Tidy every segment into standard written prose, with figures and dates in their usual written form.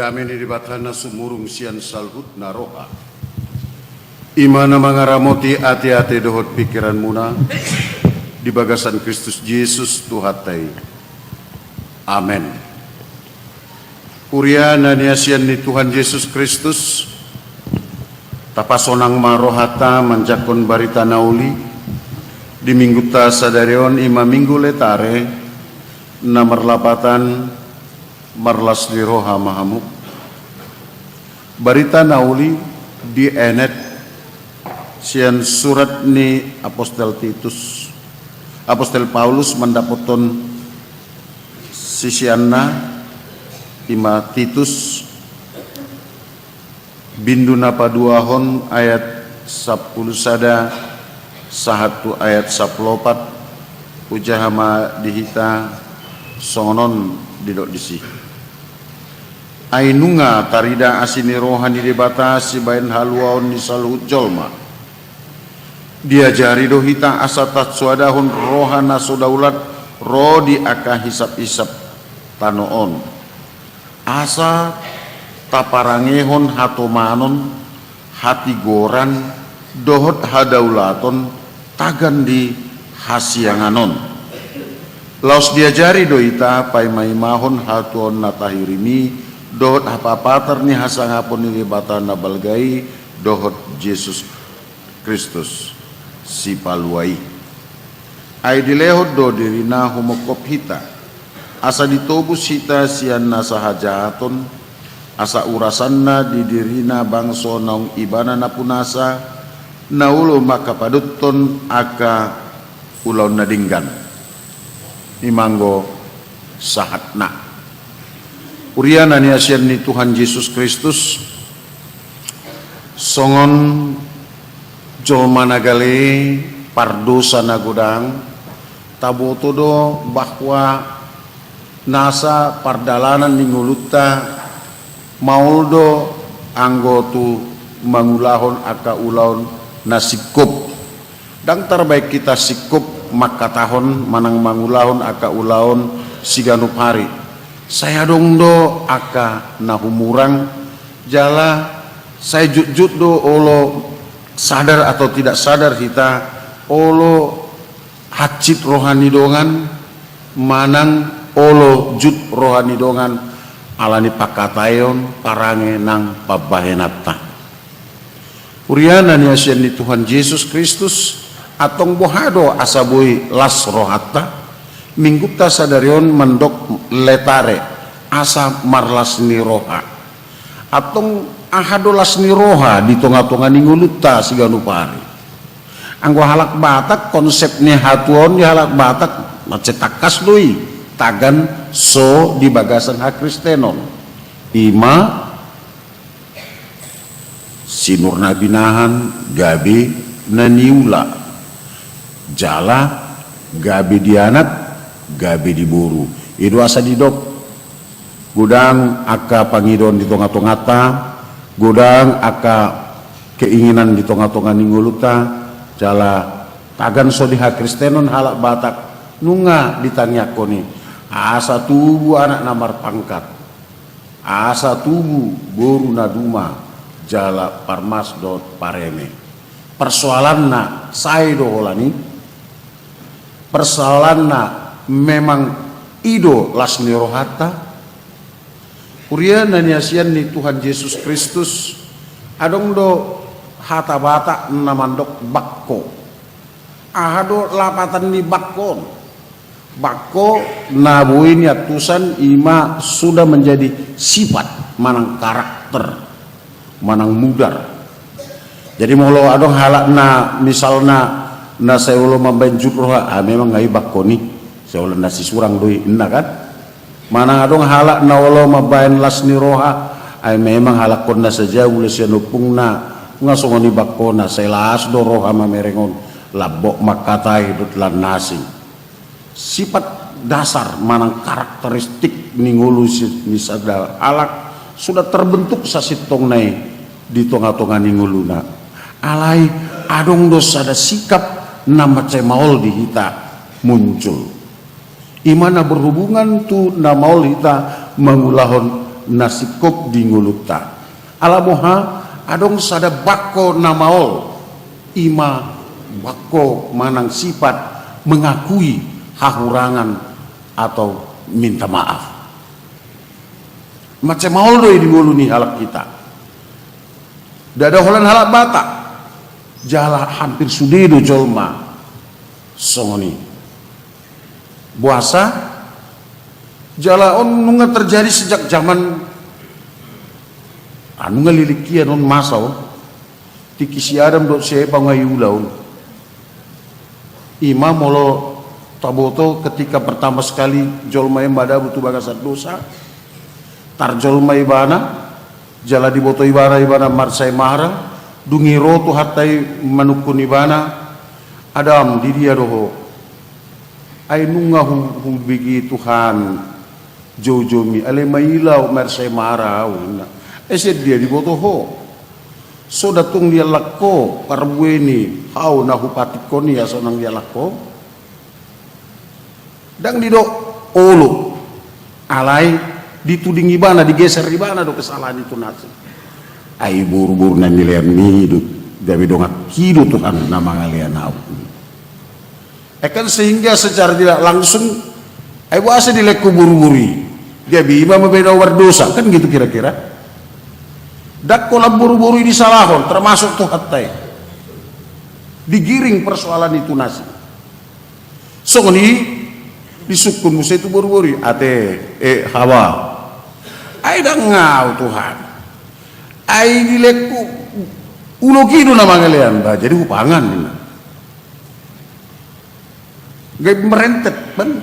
Kami diribatana sumurung sian salhut naroha. Imana mangaramoti ati-ati dohot pikiran muna di bagasan Kristus Yesus Tuhatai. Amin. Uria naniasian ni Tuhan Yesus Kristus tapasonang marohata manjakon barita nauli di minggu ta sadarion ima minggu letare namar lapatan marlas di roha mahamuk barita nauli di enet sian surat ni Apostel Paulus mendapoton sisianna ima Titus binduna paduahon ayat 10 sada sahatu ayat 14 ujahama dihita songonon didok disi ainunga tarida asini rohani dibatasi bain haluaon ni salhut jolma diajari dohita asatat suadahun rohana sodaulat rodi aka hisap-hisap tanoon asa taparangehon hatomanon hati goran dohot hadaulaton tagan di hasianganon laos diajari doita pai maimahon hatuon natahirimi dohot hapapatar ni hasangapon ni libatan nabalgai dohot Yesus Kristus si paluai ay dilehot do dirina humokop hita asa ditobus hita sian nasahajaton asa urasanna di dirina bangso naung ibana napunasa naulo makapadutton aka ulaw nadinggan imanggo sahatna uriana ni asian ni Tuhan Yesus Kristus songon jolma nagale pardosa nagodang tabotodo bahwa nasa pardalanan ninguluta mauldo anggotu mangulahon aka ulaon nasikup dang terbaik kita sikup maka tahun manang mangulahon aka ulaon siganup hari saya dong do aka nahumurang jala saya jut do olo sadar atau tidak sadar kita olo hacit rohani dongan manang olo jut rohani dongan alani pakatayon parange nang pabahenata uriana ni asian ni Tuhan Yesus Kristus atong bohado asabui las rohata minggupta sadarion mendok letare asa marlas ni roha atong ahado las ni roha di tonga-tonga ninguluta siganupari anggo halak batak konsepnya hatuon di halak batak macetakas lui tagan so di bagasan hak Kristenon ima sinur nabinahan gabi naniula jala gabi dianak gabi diburu itu asa didok gudang aka pangidon di tonga-tongata gudang aka keinginan di tonga-tonga ninguluta jala tagan so di hak Kristenon halak batak nunga ditanyakoni asa tubuh anak namar pangkat asa tubuh boru naduma jala parmas dot pareme persoalanna saido holani persoalanna memang ido lasni rohata uriana ni asian ni Tuhan Yesus Kristus adong do hata bata namandok bakko ahado lapatan ni bakkon bako nabuin yatusan ima sudah menjadi sifat manang karakter manang mudar jadi molo adong halak na misalna na seulo membenjuk roha memang ngai bako ni seulo nasi surang doi inna kan manang adong halak na wolo mabain lasni roha memang halak konna saja ule sianupung na ngasongoni bako na selas do roha mamerengon labok makata hidut lan nasing sifat dasar manang karakteristik ningulu misada alak sudah terbentuk sasitong nai di tonga-tonga ninguluna alai adong dosa ada sikap nama cemaol di hita muncul imana berhubungan tu namaol hita mengulahon nasikop di ngulutta. Alamoha adong sada bakko namaol ima bakko manang sifat mengakui hahurangan atau minta maaf. Macam maol doi di ngulu ni halak kita. Dada holan halak bata. Jala hampir sudedo jolma. Songoni. Puasa jala on nunga terjadi sejak zaman anu ngalilikian on masau tikisi adam dot sepa ngayulaun imam molo taboto ketika pertama sekali jolma yang bada butuh bagasat dosa tar jolma ibana jala di boto ibana marsai mahra dungi roto hatai manukun ibana adam di dia doho ay nunga hu bigi Tuhan jojomi ale mailau marsai mahra eset dia di boto ho so datung dia lakko karbueni hau nahu patikoni ya sonang dia lakko dang di do olo alai dituding ibana digeser ibana do kesalahan itu nasi ai buru-buru nan nilaian ni hidup gawe dongak hidup Tuhan nama kalian hau kan sehingga secara tidak langsung ai wasa dilekku buru-buri dia bima membeda berdosa kan gitu kira-kira. Dak kolam buru-buru di salahon termasuk tuh hatai digiring persoalan itu nasi songoni disukun musa itu buru-buru ate hawa ai dangau Tuhan ai dileku ulo kidu nama kalian bah jadi upangan gak merentet ban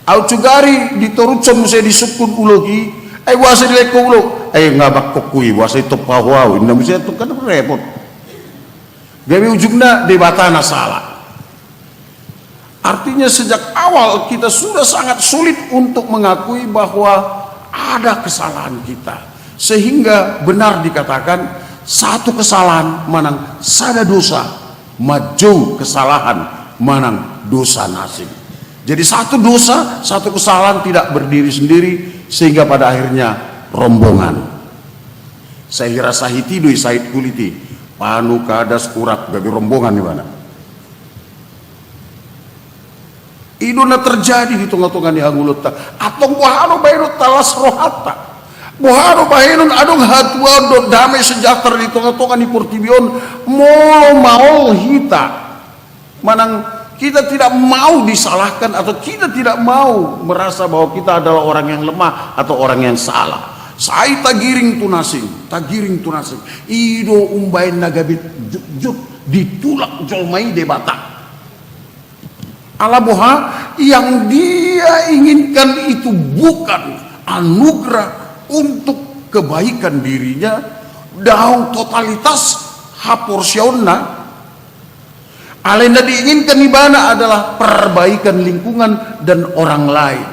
au cugari ditorutson musa disukun ulogi ai wasa dileku ulo ngabak kokui wasa itu pahwau indah bisa itu kan repot gawe ujungnya debatana salah artinya sejak awal kita sudah sangat sulit untuk mengakui bahwa ada kesalahan kita sehingga benar dikatakan satu kesalahan manang sada dosa maju kesalahan manang dosa nasib jadi satu dosa satu kesalahan tidak berdiri sendiri sehingga pada akhirnya rombongan. Saya kira sahiti doi sahit kuliti panu kadas kurak bagi rombongan di mana. Iduna terjadi di tengah-tengah ni hangulutta atong buhano bayrut talas rohata buhano bayrun adong hatua do damai sejahtera di tengah-tengah ni Portibion mau hita manang kita tidak mau disalahkan atau kita tidak mau merasa bahwa kita adalah orang yang lemah atau orang yang salah. Saya tagiring tunasing ido umbain nagabit juk ditulak jolmai debata alaboha yang dia inginkan itu bukan anugerah untuk kebaikan dirinya daun totalitas haporsionna alenda diinginkan ibana adalah perbaikan lingkungan dan orang lain.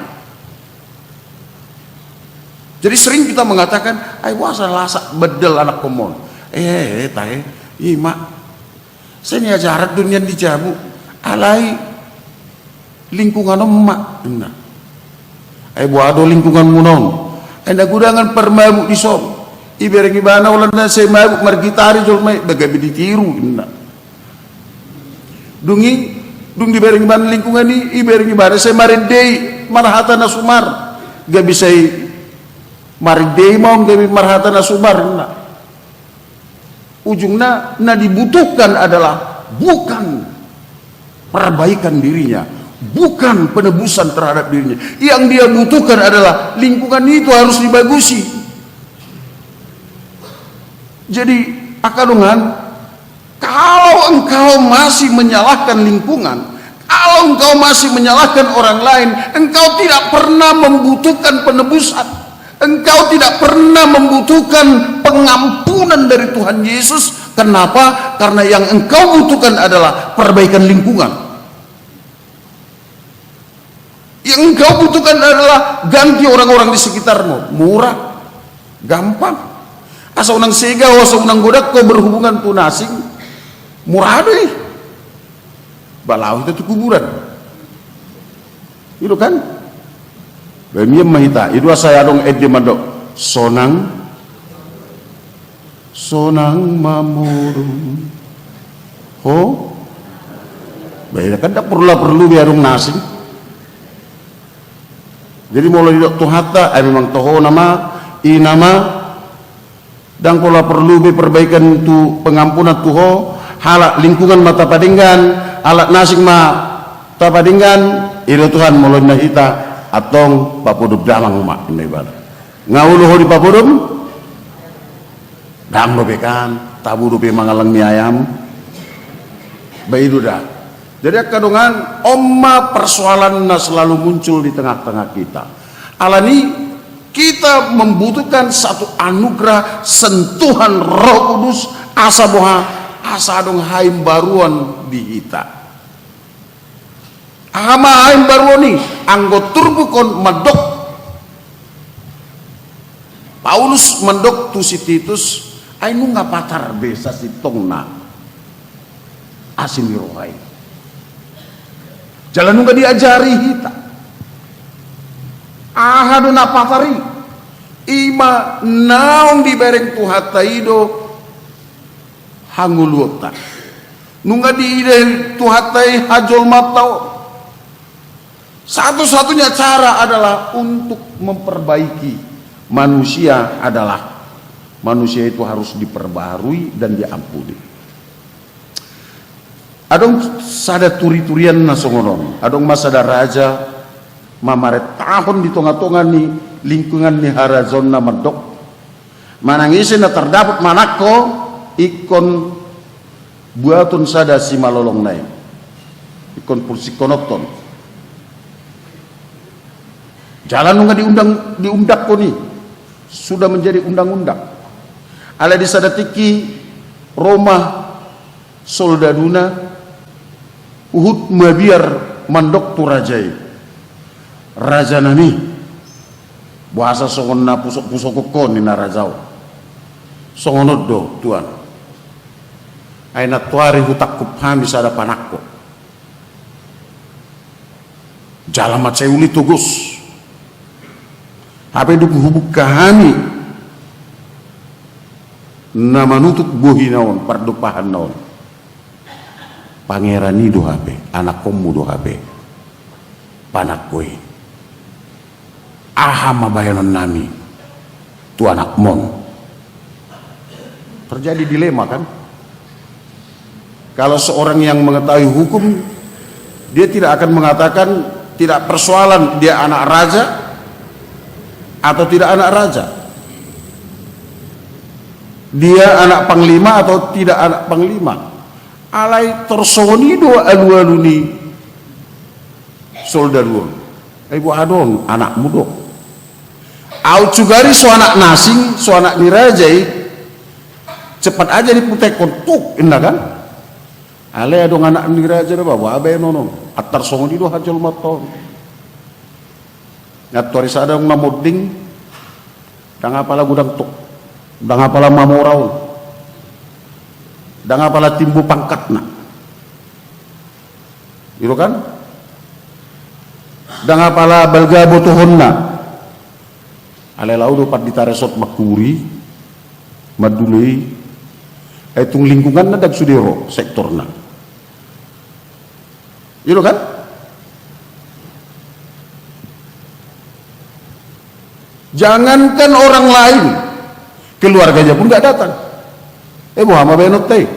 Jadi sering kita mengatakan, ay wasa lasak bedel anak komon. Mak, saya ni ajarat dunia dijamu, alai lingkungan emak, benar. Buado lingkungan munon, anda gudangan permabuk di som, ibereng ibana ulan na saya mabuk margitari jolmai, bagaimana ditiru, benar. Dung di bereng ibana lingkungan ni, ibereng ibana saya marindei marhata na sumar, gak bisa maridei mau gabi marhata na sumar na. Ujungnya na dibutuhkan adalah bukan perbaikan dirinya, bukan penebusan terhadap dirinya. Yang dia butuhkan adalah lingkungan itu harus dibagusi. Jadi akadungan kalau engkau masih menyalahkan lingkungan, kalau engkau masih menyalahkan orang lain, engkau tidak pernah membutuhkan penebusan. Engkau tidak pernah membutuhkan pengampunan dari Tuhan Yesus. Kenapa? Karena yang engkau butuhkan adalah perbaikan lingkungan. Yang engkau butuhkan adalah ganti orang-orang di sekitarmu. Murah, gampang. Asal unang sega, asal unang godak kau berhubungan tunasing, murah deh. Balau itu kuburan. Itu kan? Bemiam mahita, itu saya dong edde mandok sonang mamurung ho beda kan tak perlu biarung nasi. Jadi mulai dok tuhata memang toho nama nama dan kalau perlu perbaikan tu pengampunan tuho halak lingkungan mata padinggan alat nasik ma tapadinggan itu Tuhan mulai nahita atong papudub damang mak ini bala ngawuluh di papudum dam lo bekan tabu dupe mangalang mie ayam bayi dah. Jadi kadungan omma persoalan selalu muncul di tengah-tengah kita. Alani kita membutuhkan satu anugerah sentuhan Roh Kudus asa boha asa dong haim baruan di kita. Ama haim baruan ni anggo turbukon medok Paulus mendok tu si Titus ainu ngapatar besa si tongna asin rohai. Jalan nungga diajari hita. Ahadu napatari. Ima naong dibereng tuhataido hanguluota. Nungga diide tuhatai hajol matau. Satu-satunya cara adalah untuk memperbaiki manusia adalah manusia itu harus diperbarui dan diampuni. Adong sada turi-turian nasongonon, adong masada raja mamare tahun di tonga-tonga ni lingkungan ni harazon na medok manangisin na terdapat manako ikon buatun sada si malolong nai ikon pulsi konoton jalan nunga diundak ko ni sudah menjadi undang-undang ala di sada tiki Roma soldaduna Uhud mabiar mandok tu rajai raja nami bahasa songon na pusok kokon ni na rajau songonod do tuan ay natuari hutak kuphami sada panakko jalamat seuli tugus hape du hubuk kahani na manutuk buhi naon pardupahan naon pangeran ni do habe anak komu do habe panak koe aha mabayanon nami tu anak mon terjadi dilema kan kalau seorang yang mengetahui hukum dia tidak akan mengatakan tidak persoalan dia anak raja atau tidak anak raja dia anak panglima atau tidak anak panglima alai tersoni do alu-aluni soldaru ibu adon anak mudo au cugari so anak nasing so anak dirajai cepat aja diputek kontuk indah kan alai adong anak diraja do bawa abe nono atar soni do hajol maton ngatori sadang namoding dang apala gudang tok dang apala mamorau dan apalah timbu pangkatna itu kan dan apalah balga botohonna ale laudo pat ditaresot makuri madulei etung lingkungan na dag sudiro sektorna itu kan jangankan orang lain keluarganya pun gak datang Muhammad benot teh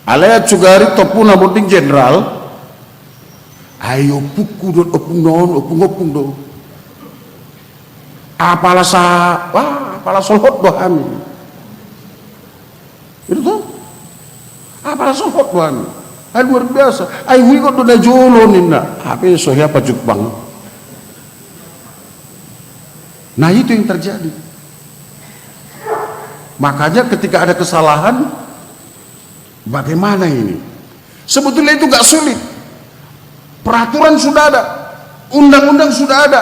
alaya cugari topuna bonding jenderal ayo puku do opung do apalah solhot dohan itu tuh apalah solhot dohan luar biasa ayo wikot do na jolo nina apa sohya pajuk bang nah itu yang terjadi. Makanya ketika ada kesalahan bagaimana ini sebetulnya itu gak sulit peraturan sudah ada undang-undang sudah ada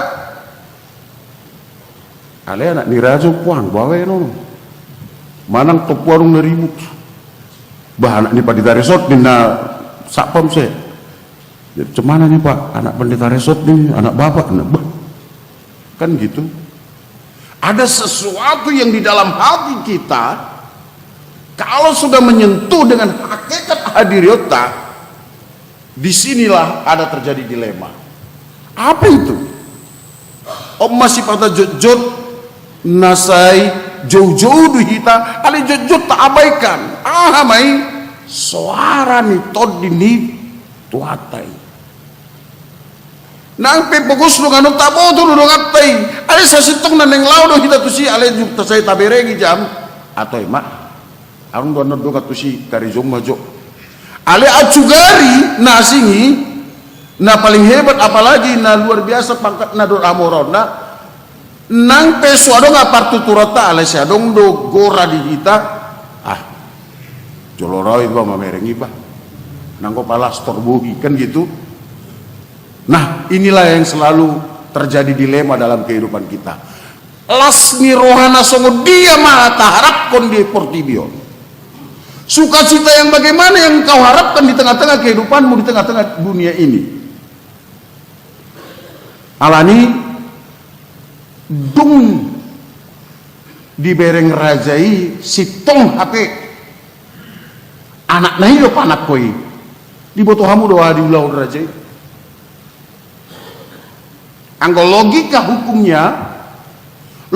ale anak nirajo puang bawa no manang topuarung neribut bahan ni pendeta resort dina sapam se cemana nih pak anak pendeta resort nih anak bapak kan gitu Ada sesuatu yang di dalam hati kita, kalau sudah menyentuh dengan hakikat hadiriota, disinilah ada terjadi dilema. Apa itu? Om masih pada jujur nasai jauh-jauh duhita, ali jujur tak abaikan. Mai suara ni tod dini tuhatai. Nang pe fokus lu nganu tabo tu lu ngatai. Ale sasitong na neng laudo kita tu si ale jukta saya taberegi jam atau mak. Arung dono do katusi kari jom majo. Ale acugari nasingi na paling hebat apalagi na luar biasa pangkat na dor amorona. Nang pe suado ngapar tuturata ale siadong do gora di kita. Joloroi ba mamerengi ba. Nang ko palas torbogi kan gitu. Nah, inilah yang selalu terjadi dilema dalam kehidupan kita. Lasmi rohana songo dia mata harapkan di portibio. Sukacita yang bagaimana yang kau harapkan di tengah-tengah kehidupanmu, di tengah-tengah dunia ini. Alani dung dibereng rajai sitong HP anak nahi lo panak koi dibotohamu doa di ulau rajai. Anggo logika hukumnya,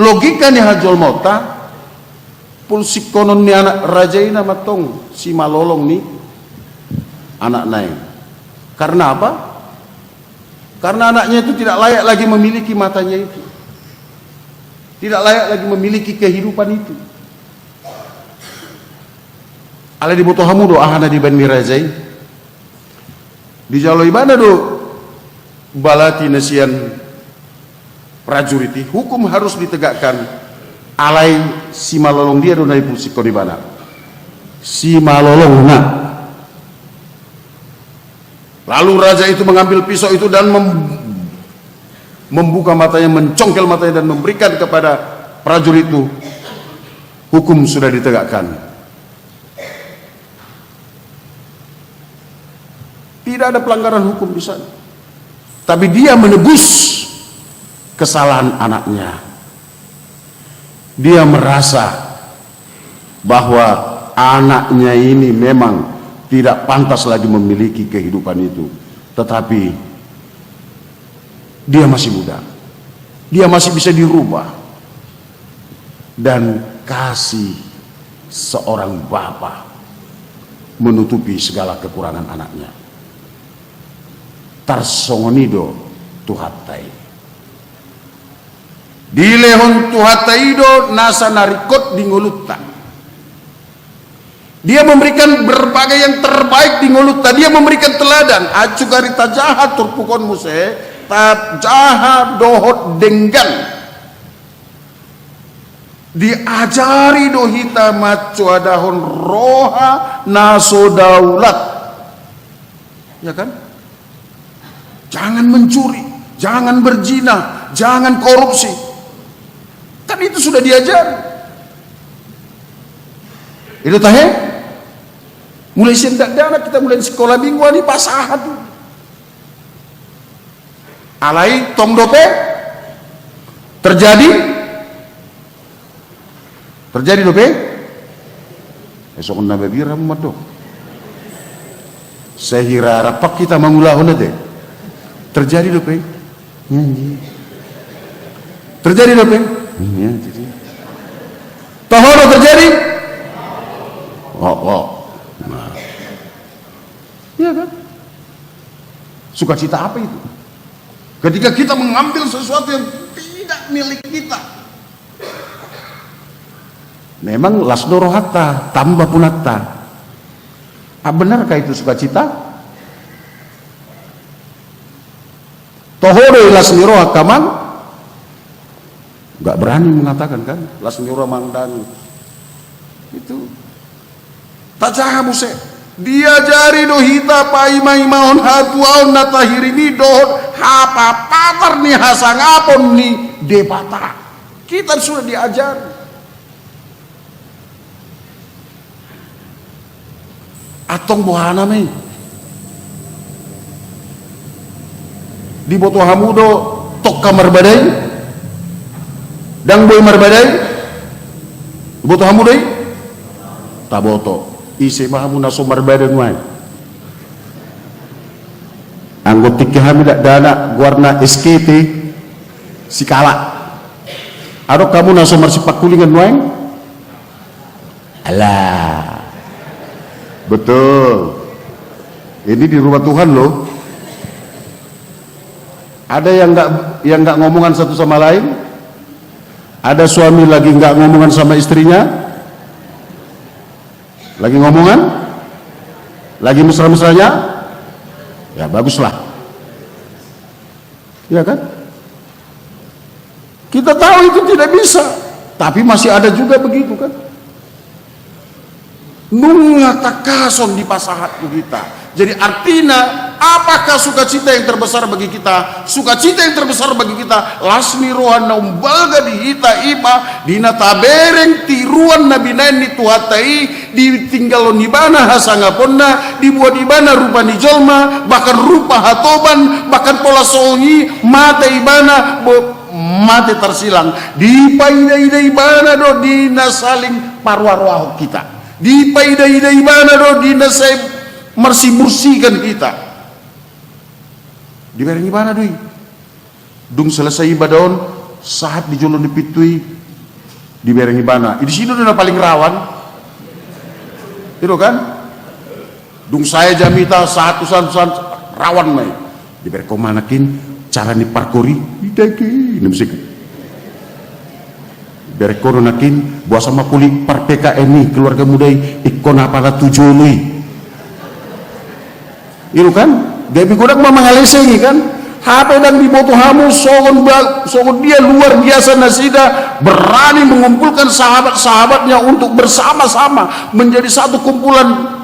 logika ni hajol mota, pulsik konon ni anak rajaina matong si malolong ni anak naik. Karena apa? Karena anaknya itu tidak layak lagi memiliki matanya itu, tidak layak lagi memiliki kehidupan itu. Ale dibutuhamu doa hana di bani rajai, di jaloi mana do balati nasian prajuriti, hukum harus ditegakkan. Alai si malolong dia donai pusik di mana? Si malolong na. Lalu raja itu mengambil pisau itu dan membuka matanya, mencongkel matanya dan memberikan kepada prajurit itu. Hukum sudah ditegakkan. Tidak ada pelanggaran hukum di sana. Tapi dia menebus kesalahan anaknya. Dia merasa bahwa anaknya ini memang tidak pantas lagi memiliki kehidupan itu. Tetapi dia masih muda. Dia masih bisa dirubah. Dan kasih seorang bapa menutupi segala kekurangan anaknya. Tarsongonido tuhatai. Di lehon tuhataido nasa narikot di ngolutta. Dia memberikan berbagai yang terbaik di ngolutta. Dia memberikan teladan. Acu garita jahat turpukon muse. Tap jahat dohot denggan. Diajari dohita macu adahon roha naso daulat. Ya kan? Jangan mencuri, jangan berzina, jangan korupsi. Kan itu sudah diajar. Itu tahe. Mulai sendak dana kita mulai sekolah mingguan di pasahat. Alai tong dope terjadi dope. Esok nabe biram mado. Sehira rapak kita mangulahun deh. Terjadi dope. Terjadi dope. Ya, jadi. Tahono terjadi? Oh. Nah. Iya kan? Sukacita apa itu? Ketika kita mengambil sesuatu yang tidak milik kita. Memang lasdoro hatta, tambah punatta. Benarkah itu sukacita? Tohoro lasniro hakaman, nggak berani mengatakan kan? Lasniro mandang itu. Tajaha muse. Diajari dohita paimai maon hatuaon natahirimi dohot hapa patar nih hasangapon nih depata. Kita sudah diajar. Atong bohana me. Di boto hamudo tok kamar badai. dang boy marbadai boto hamu dai taboto isi mahamu naso marbadan wai anggot tiga hami dak dana guarna SKT sikala ado kamu naso marsipak kulingan wai alah betul ini di rumah Tuhan loh. Ada yang nggak ngomongan satu sama lain? Ada suami lagi nggak ngomongan sama istrinya? Lagi ngomongan? Lagi mesra-mesranya? Ya baguslah. Ya kan? Kita tahu itu tidak bisa, tapi masih ada juga begitu kan? Nunga takason di pasahat kita. Jadi artinya apakah sukacita yang terbesar bagi kita? Sukacita yang terbesar bagi kita lasmi rohan naumbaga di hita ipa dina tabereng tiruan nabi nani tuhatai ditinggalon di bana hasangaponna dibuat di bana rupa ni jolma bahkan rupa hatoban bahkan pola songi mata ibana mate tersilang di paida-ida ibana do dina saling parwarwah kita di paida-ida ibana do dina saya bersihkan kita di bareng ibana doi dung selesai ibadon saat di jolon dipitui di bareng ibana di sini udah paling rawan itu kan dung saya jamita satu rawan mai di bareng komanakin cara ni parkori di daki ini mesti bareng koronakin buat sama kulit par PKN nih keluarga muda ikon apalah tujuh itu kan gabi kodak mama ngalesengi kan HP dan diboto hamu sogon dia luar biasa nasida berani mengumpulkan sahabat-sahabatnya untuk bersama-sama menjadi satu kumpulan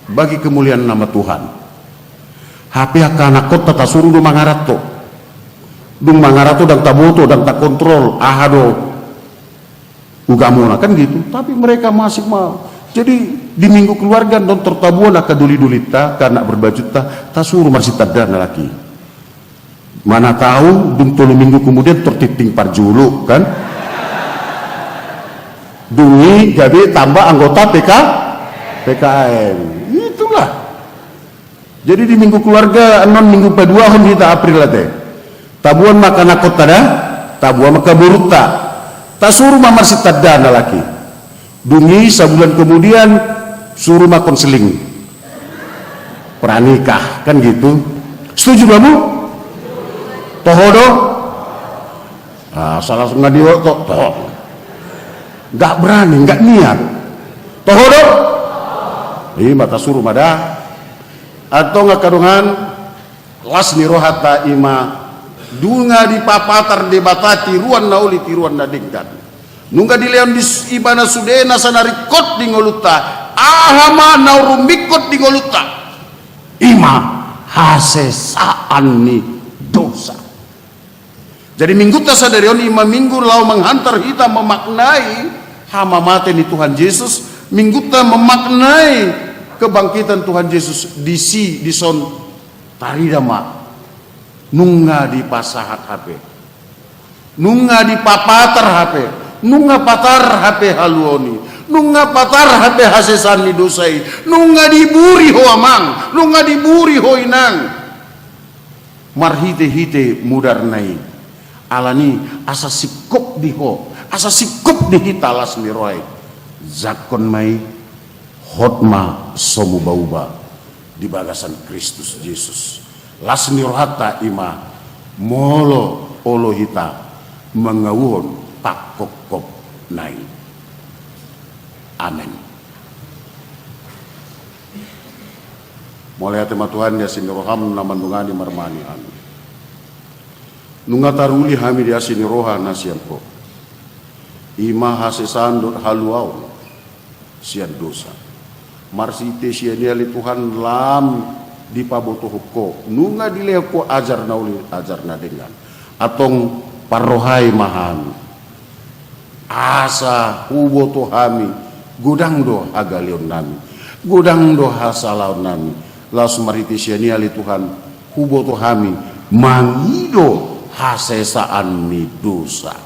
bagi kemuliaan nama Tuhan. HP akan kota tak suruh do mangarato dan taboto dan tak kontrol ahado ugamona kan gitu, tapi mereka masih mau. Jadi di minggu keluarga don tertabuan akan duli-dulita karena berbajuta tak suruh masih tadana lagi. Mana tahu dung tolu minggu kemudian tertiting parjulu kan? Dungi gabe tambah anggota PKN. Itulah. Jadi di minggu keluarga non minggu kedua kita April teh. Tabuan makan akot tada, tabuan maka buruta. Tak suruh mamarsi tadana lagi. Dungi sebulan kemudian suruh mah konseling pranikah kan gitu. Setuju kamu? Tohodo? Salah ngadio toh. Nggak berani, nggak niat. Tohodo? Mata suruh mada. Atau nggak kadungan lasni rohata ima dunga di papatar debatati ruan nauli tiruan nadingkan. Nungga di leon di ibana sudena sanarikot di ngoluta ahama naurumikot di ngoluta ima hasesaan ni dosa. Jadi minggu tasadarion ima minggu lau menghantar kita memaknai hama mate ni Tuhan Yesus minggu ta memaknai kebangkitan Tuhan Yesus di son taridama nungga di pasahat HP nungga di papatar HP nunga patar HP haluoni nunga patar HP hasesan ni dosai nunga diburi ho amang nunga diburi ho inang marhite-hite mudarnai alani asa sikop di ho asa sikop di hitalas ni roy zakon mai hotma somu bauba di bagasan Kristus Yesus lasni rohata ima molo olo hita mengawon tak kokop naik. Amin. Mulai tema Tuhan ya sini roham naman nungani marmani amin. Nunga taruli hami dia sini roha nasian ko. Ima hasesandot haluau sian dosa. Marsite sianiali Tuhan lam di paboto hukko. Nunga dileko ajar nauli ajar nadengan. Atong parohai mahami. Asa hubo to hami gudang do agalion nami gudang do hasalaon nami las maritisiani ali Tuhan hubo to hami mangido hasesaan mi dosa